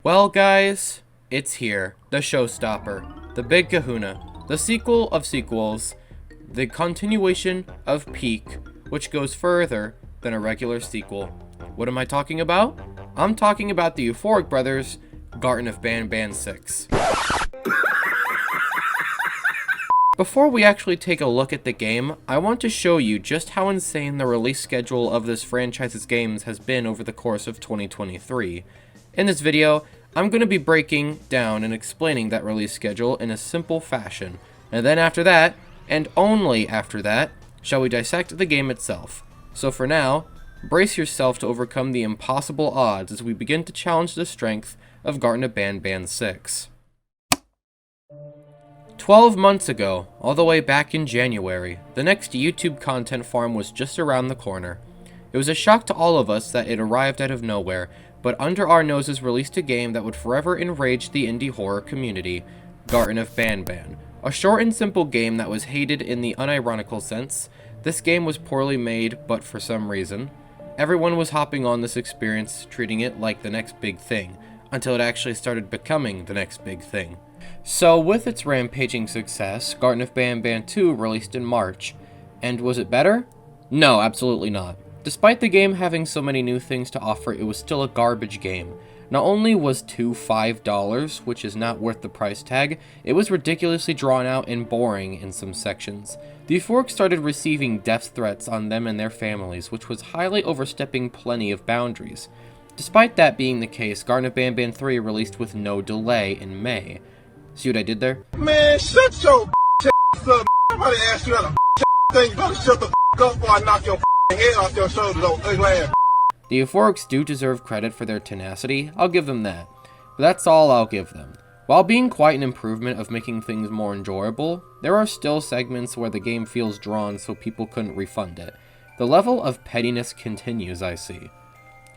Well guys, it's here, the showstopper, the big kahuna, the sequel of sequels, the continuation of Peak, which goes further than a regular sequel. What am I talking about? I'm talking about the Euphoric Brothers' Garten of Banban 6. Before we actually take a look at the game, I want to show you just how insane the release schedule of this franchise's games has been over the course of 2023. In this video, I'm going to be breaking down and explaining that release schedule in a simple fashion, and then after that, and only after that, shall we dissect the game itself. So for now, brace yourself to overcome the impossible odds as we begin to challenge the strength of Garten of Banban 6. 12 months ago, all the way back in January, the next YouTube content farm was just around the corner. It was a shock to all of us that it arrived out of nowhere, but under our noses released a game that would forever enrage the indie horror community, Garten of Banban. A short and simple game that was hated in the unironical sense. This game was poorly made, but for some reason, everyone was hopping on this experience, treating it like the next big thing, until it actually started becoming the next big thing. So with its rampaging success, Garten of Banban 2 released in March. And was it better? No, absolutely not. Despite the game having so many new things to offer, it was still a garbage game. Not only was 2 $5, which is not worth the price tag, it was ridiculously drawn out and boring in some sections. The Euphoric started receiving death threats on them and their families, which was highly overstepping plenty of boundaries. Despite that being the case, Garten of Banban 3 released with no delay in May. See what I did there? Man, shut your ass up. Nobody asked you that thing. You better shut the up before I knock your head off your shoulders, old ugly ass. The Euphorics do deserve credit for their tenacity, I'll give them that. But that's all I'll give them. While being quite an improvement of making things more enjoyable, there are still segments where the game feels drawn so people couldn't refund it. The level of pettiness continues, I see.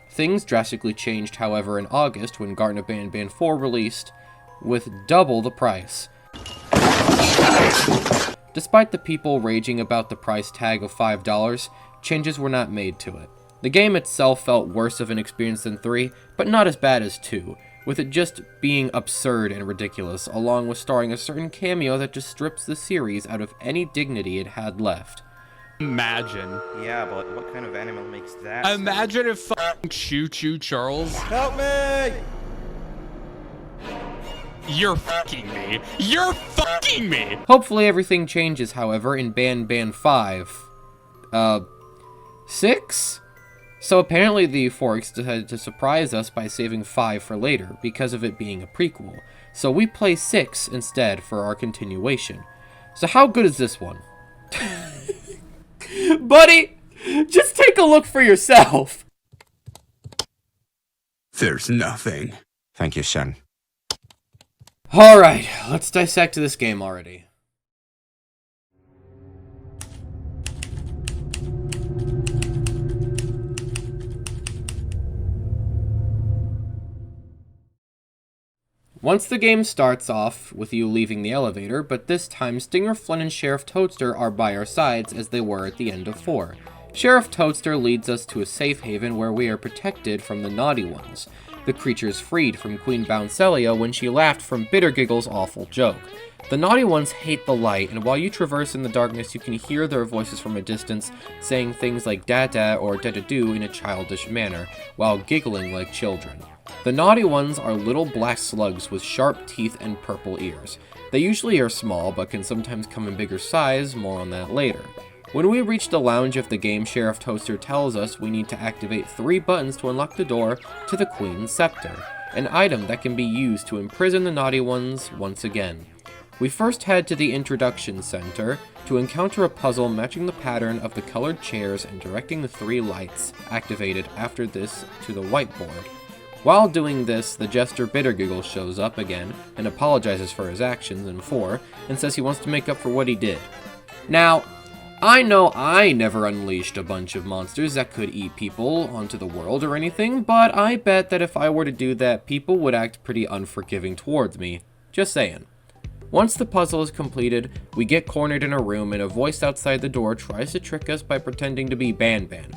Things drastically changed, however, in August when Garten of Banban 4 released, with double the price. Despite the people raging about the price tag of $5, changes were not made to it. The game itself felt worse of an experience than 3, but not as bad as 2, with it just being absurd and ridiculous, along with starring a certain cameo that just strips the series out of any dignity it had left. Imagine. Yeah, but what kind of animal makes that? Imagine if fucking Choo Choo Charles. Help me! You're fucking me. You're fucking me. Hopefully everything changes, however, in Banban 5. 6? So apparently the Euphorics decided to surprise us by saving 5 for later, because of it being a prequel. So we play 6 instead for our continuation. So how good is this one? Buddy, just take a look for yourself! There's nothing. Thank you, son. Alright, let's dissect this game already. Once the game starts off with you leaving the elevator, but this time Stinger, Flynn, and Sheriff Toadster are by our sides as they were at the end of 4. Sheriff Toadster leads us to a safe haven where we are protected from the naughty ones. The creatures freed from Queen Bouncelia when she laughed from Bittergiggle's awful joke. The naughty ones hate the light, and while you traverse in the darkness, you can hear their voices from a distance, saying things like da-da or da-da-do in a childish manner, while giggling like children. The naughty ones are little black slugs with sharp teeth and purple ears. They usually are small, but can sometimes come in bigger size, more on that later. When we reach the lounge of the game, Sheriff Toaster tells us we need to activate 3 buttons to unlock the door to the Queen's Scepter, an item that can be used to imprison the naughty ones once again. We first head to the Introduction Center to encounter a puzzle matching the pattern of the colored chairs and directing the 3 lights activated after this to the whiteboard. While doing this, the jester Bittergiggle shows up again and apologizes for his actions in 4 and says he wants to make up for what he did. Now, I know I never unleashed a bunch of monsters that could eat people onto the world or anything, but I bet that if I were to do that, people would act pretty unforgiving towards me. Just saying. Once the puzzle is completed, we get cornered in a room and a voice outside the door tries to trick us by pretending to be Banban.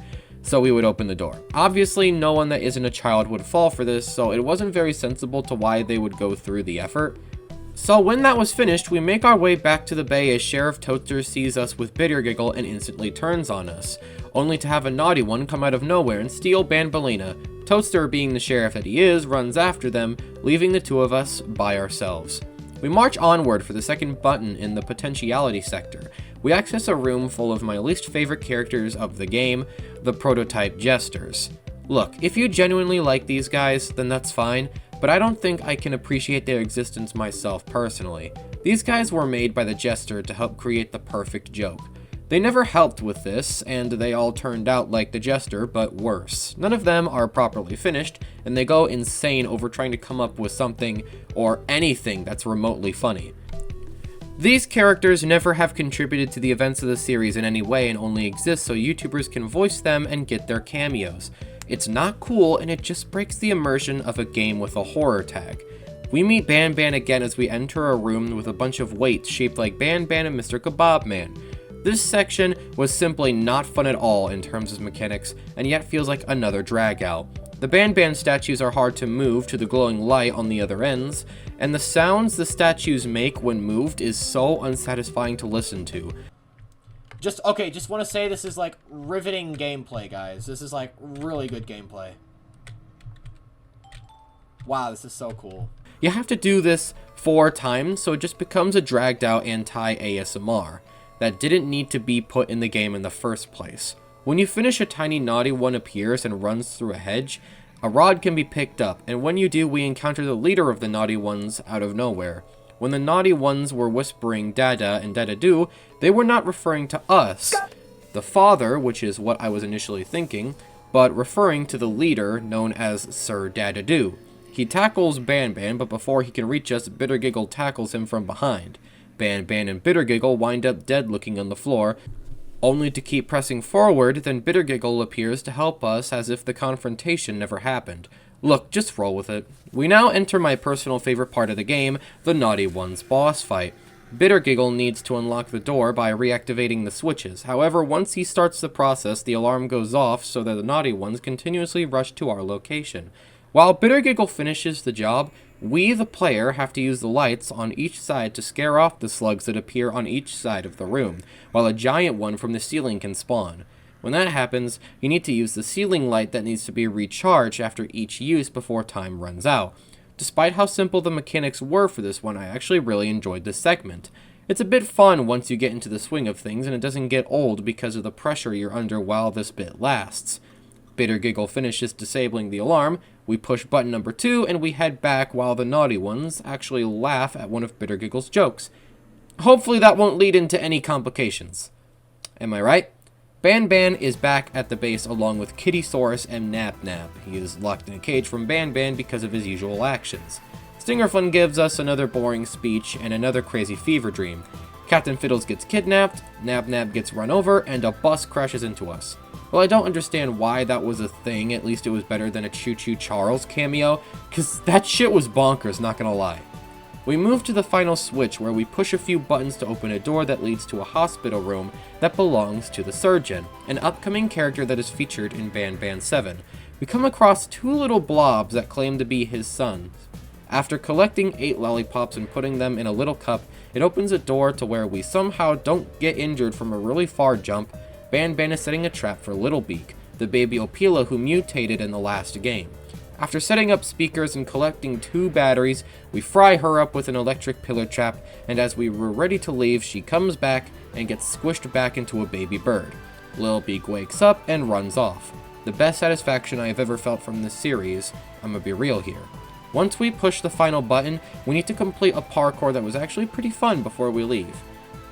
so we would open the door. Obviously, no one that isn't a child would fall for this, so it wasn't very sensible to why they would go through the effort. So when that was finished, we make our way back to the bay as Sheriff Toadster sees us with Bitter Giggle and instantly turns on us, only to have a naughty one come out of nowhere and steal Banbalina. Toadster, being the sheriff that he is, runs after them, leaving the two of us by ourselves. We march onward for the second button in the potentiality sector. We access a room full of my least favorite characters of the game, the prototype jesters. Look, if you genuinely like these guys, then that's fine, but I don't think I can appreciate their existence myself personally. These guys were made by the jester to help create the perfect joke. They never helped with this, and they all turned out like the jester, but worse. None of them are properly finished, and they go insane over trying to come up with something or anything that's remotely funny. These characters never have contributed to the events of the series in any way and only exist so YouTubers can voice them and get their cameos. It's not cool, and it just breaks the immersion of a game with a horror tag. We meet Banban again as we enter a room with a bunch of weights shaped like Banban and Mr. Kebab Man. This section was simply not fun at all in terms of mechanics, and yet feels like another drag out. The Banban statues are hard to move to the glowing light on the other ends, and the sounds the statues make when moved is so unsatisfying to listen to. Just want to say this is like riveting gameplay, guys. This is like really good gameplay. Wow, this is so cool. You have to do this 4 times, so it just becomes a dragged out anti-ASMR that didn't need to be put in the game in the first place. When you finish, a tiny naughty one appears and runs through a hedge. A rod can be picked up, and when you do, we encounter the leader of the naughty ones out of nowhere. When the naughty ones were whispering Dada and Dada-doo, they were not referring to us, the father, which is what I was initially thinking, but referring to the leader known as Sir Dada-doo. He tackles Banban, but before he can reach us, Bitter Giggle tackles him from behind. Banban and Bitter Giggle wind up dead looking on the floor, only to keep pressing forward. Then Bitter Giggle appears to help us as if the confrontation never happened. Look, just roll with it. We now enter my personal favorite part of the game, the Naughty Ones boss fight. Bitter Giggle needs to unlock the door by reactivating the switches. However, once he starts the process, the alarm goes off so that the Naughty Ones continuously rush to our location. While Bitter Giggle finishes the job, we, the player, have to use the lights on each side to scare off the slugs that appear on each side of the room, while a giant one from the ceiling can spawn. When that happens, you need to use the ceiling light that needs to be recharged after each use before time runs out. Despite how simple the mechanics were for this one, I actually really enjoyed this segment. It's a bit fun once you get into the swing of things, and it doesn't get old because of the pressure you're under while this bit lasts. Bitter Giggle finishes disabling the alarm, we push button number 2, and we head back while the naughty ones actually laugh at one of Bitter Giggle's jokes. Hopefully that won't lead into any complications. Am I right? Banban is back at the base along with Kittysaurus and Nap Nap. He is locked in a cage from Banban because of his usual actions. Stingerflun gives us another boring speech and another crazy fever dream. Captain Fiddles gets kidnapped, Nap Nap gets run over, and a bus crashes into us. Well, I don't understand why that was a thing. At least it was better than a Choo Choo Charles cameo, because that shit was bonkers, not gonna lie. We move to the final switch where we push a few buttons to open a door that leads to a hospital room that belongs to the surgeon, an upcoming character that is featured in Banban 7. We come across 2 little blobs that claim to be his sons. After collecting 8 lollipops and putting them in a little cup, it opens a door to where we somehow don't get injured from a really far jump. Banban is setting a trap for Littlebeak, the baby Opila who mutated in the last game. After setting up speakers and collecting 2 batteries, we fry her up with an electric pillar trap, and as we were ready to leave, she comes back and gets squished back into a baby bird. Littlebeak wakes up and runs off. The best satisfaction I have ever felt from this series, I'm gonna be real here. Once we push the final button, we need to complete a parkour that was actually pretty fun before we leave.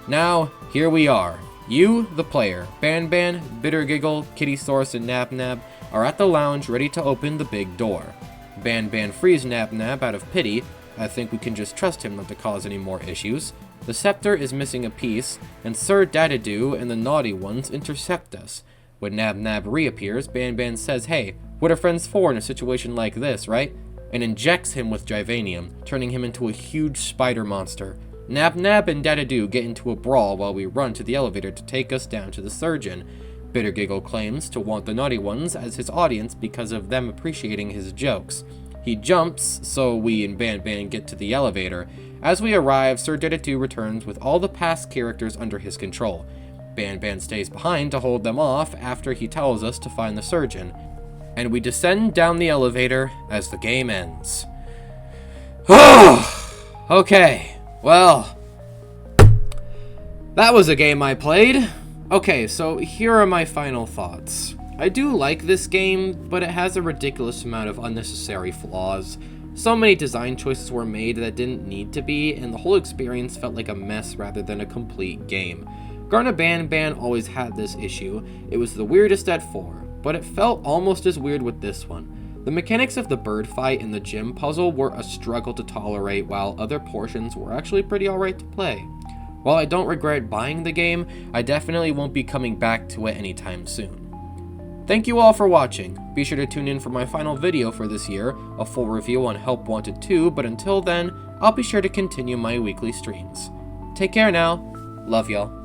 Now, here we are. You, the player, Banban, Bitter Giggle, Kittysaurus, and Nap Nap are at the lounge ready to open the big door. Banban frees Nap Nap out of pity. I think we can just trust him not to cause any more issues. The scepter is missing a piece, and Sir Dada-doo and the naughty ones intercept us. When Nap Nap reappears, Banban says, "Hey, what are friends for in a situation like this, right?" and injects him with Givanium, turning him into a huge spider monster. Nap Nap and Dada-doo get into a brawl while we run to the elevator to take us down to the surgeon. Bitter Giggle claims to want the naughty ones as his audience because of them appreciating his jokes. He jumps, so we and Banban get to the elevator. As we arrive, Sir Dedede returns with all the past characters under his control. Banban stays behind to hold them off after he tells us to find the surgeon, and we descend down the elevator as the game ends. Okay, well, that was a game I played. Okay, so here are my final thoughts. I do like this game, but it has a ridiculous amount of unnecessary flaws. So many design choices were made that didn't need to be, and the whole experience felt like a mess rather than a complete game. Garten Banban always had this issue. It was the weirdest at 4, but it felt almost as weird with this one. The mechanics of the bird fight and the gym puzzle were a struggle to tolerate, while other portions were actually pretty alright to play. While I don't regret buying the game, I definitely won't be coming back to it anytime soon. Thank you all for watching. Be sure to tune in for my final video for this year, a full review on Help Wanted 2, but until then, I'll be sure to continue my weekly streams. Take care now. Love y'all.